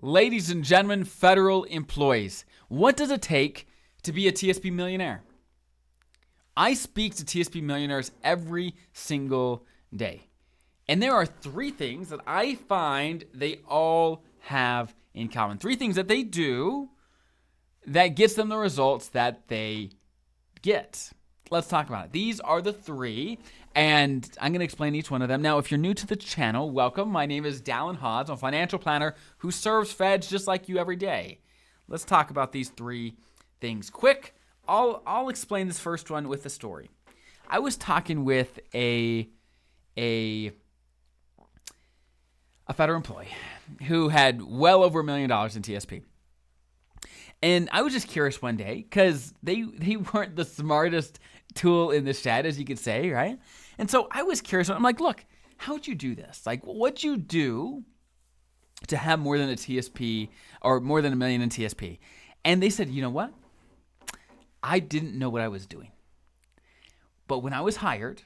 Ladies and gentlemen, federal employees, what does it take to be a TSP millionaire? I speak to TSP millionaires every single day. And there are three things that I find they all have in common. Three things that they do that gets them the results that they get. Let's talk about it. These are the three, and I'm going to explain each one of them. Now, if you're new to the channel, welcome. My name is Dallin Hodge. I'm a financial planner who serves feds just like you every day. Let's talk about these three things quick. I'll explain this first one with a story. I was talking with a federal employee who had well over $1 million in TSP. And I was just curious one day because they weren't the smartest tool in the shed, as you could say, right? And so I was curious. I'm like, look, how'd you do this? Like, what'd you do to have more than a TSP or more than $1 million in TSP? And they said, you know what? I didn't know what I was doing. But when I was hired,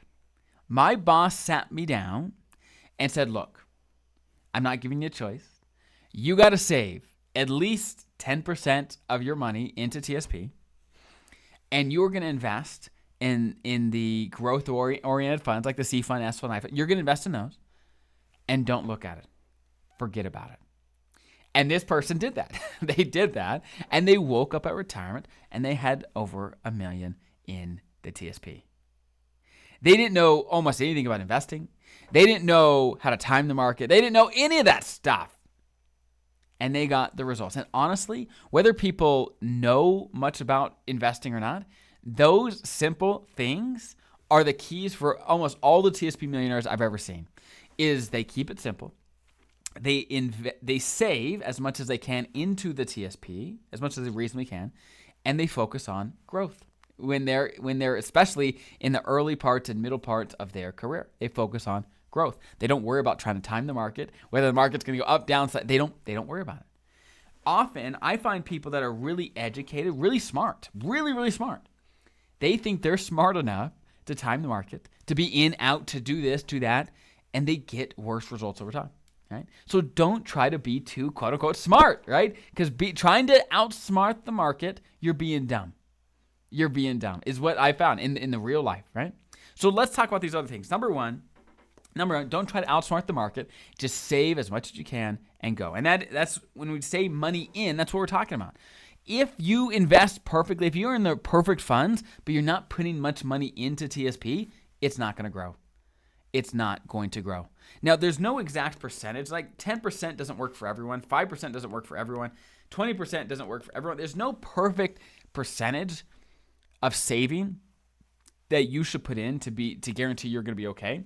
my boss sat me down and said, look, I'm not giving you a choice. You got to save at least 10% of your money into TSP, and you're going to invest in the growth-oriented funds like the C fund, S fund, I fund. You're going to invest in those, and don't look at it. Forget about it. And this person did that. They did that, and they woke up at retirement, and they had over $1 million in the TSP. They didn't know almost anything about investing. They didn't know how to time the market. They didn't know any of that stuff. And they got the results. And honestly, whether people know much about investing or not, those simple things are the keys for almost all the TSP millionaires I've ever seen. Is they keep it simple. They save as much as they can into the TSP, as much as they reasonably can, and they focus on growth. When they're especially in the early parts and middle parts of their career, they focus on growth. They don't worry about trying to time the market, whether the market's going to go up, down. They don't worry about it. Often, I find people that are really educated, really smart, really smart. They think they're smart enough to time the market, to be in, out, to do this, do that, and they get worse results over time. Right? So don't try to be too quote unquote smart, right? Because trying to outsmart the market, you're being dumb. You're being dumb is what I found in the real life, right? So let's talk about these other things. Number one, don't try to outsmart the market. Just save as much as you can and go. And that's when we say money in, that's what we're talking about. If you invest perfectly, if you're in the perfect funds, but you're not putting much money into TSP, it's not going to grow. It's not going to grow. Now, there's no exact percentage. Like 10% doesn't work for everyone. 5% doesn't work for everyone. 20% doesn't work for everyone. There's no perfect percentage of saving that you should put in to guarantee you're going to be okay,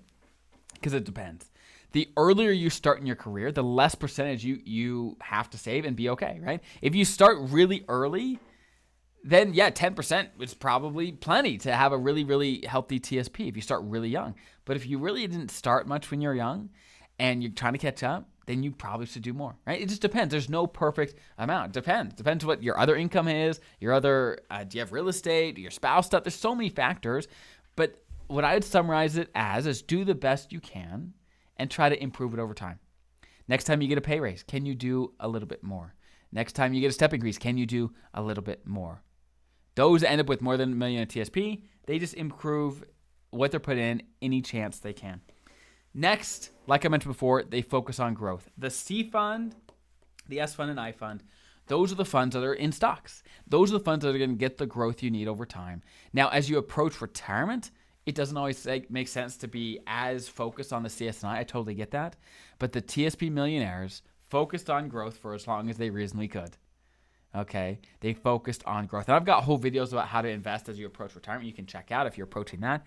because it depends. The earlier you start in your career, the less percentage you have to save and be okay, right? If you start really early, then yeah, 10% is probably plenty to have a really healthy TSP if you start really young. But if you really didn't start much when you're young and you're trying to catch up, then you probably should do more, right? It just depends. There's no perfect amount. Depends what your other income is, your other, do you have real estate, your spouse stuff? There's so many factors. But what I would summarize it as is do the best you can and try to improve it over time. Next time you get a pay raise, can you do a little bit more? Next time you get a step increase, can you do a little bit more? Those end up with more than $1 million in TSP. They just improve what they're putting in any chance they can. Next, like I mentioned before, they focus on growth. The C fund, the S fund, and I fund, those are the funds that are in stocks. Those are the funds that are going to get the growth you need over time. Now, as you approach retirement, it doesn't always make sense to be as focused on the CS and I totally get that. But the TSP millionaires focused on growth for as long as they reasonably could. Okay, they focused on growth. And I've got whole videos about how to invest as you approach retirement. You can check out if you're approaching that.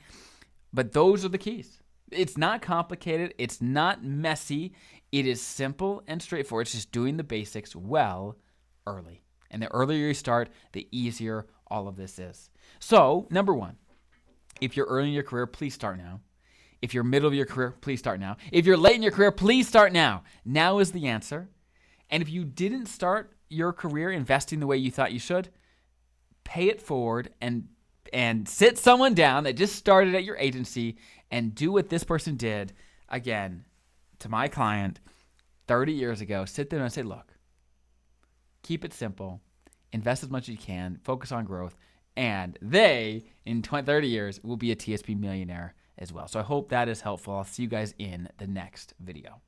But those are the keys. It's not complicated. It's not messy. It is simple and straightforward. It's just doing the basics well early. And the earlier you start, the easier all of this is. So, number one, if you're early in your career, please start now. If you're middle of your career, please start now. If you're late in your career, please start now. Now is the answer. And if you didn't start your career investing the way you thought you should, pay it forward and sit someone down that just started at your agency and do what this person did. Again, to my client 30 years ago, sit there and say, look, keep it simple, invest as much as you can, focus on growth, and they, in 20, 30 years, will be a TSP millionaire as well. So I hope that is helpful. I'll see you guys in the next video.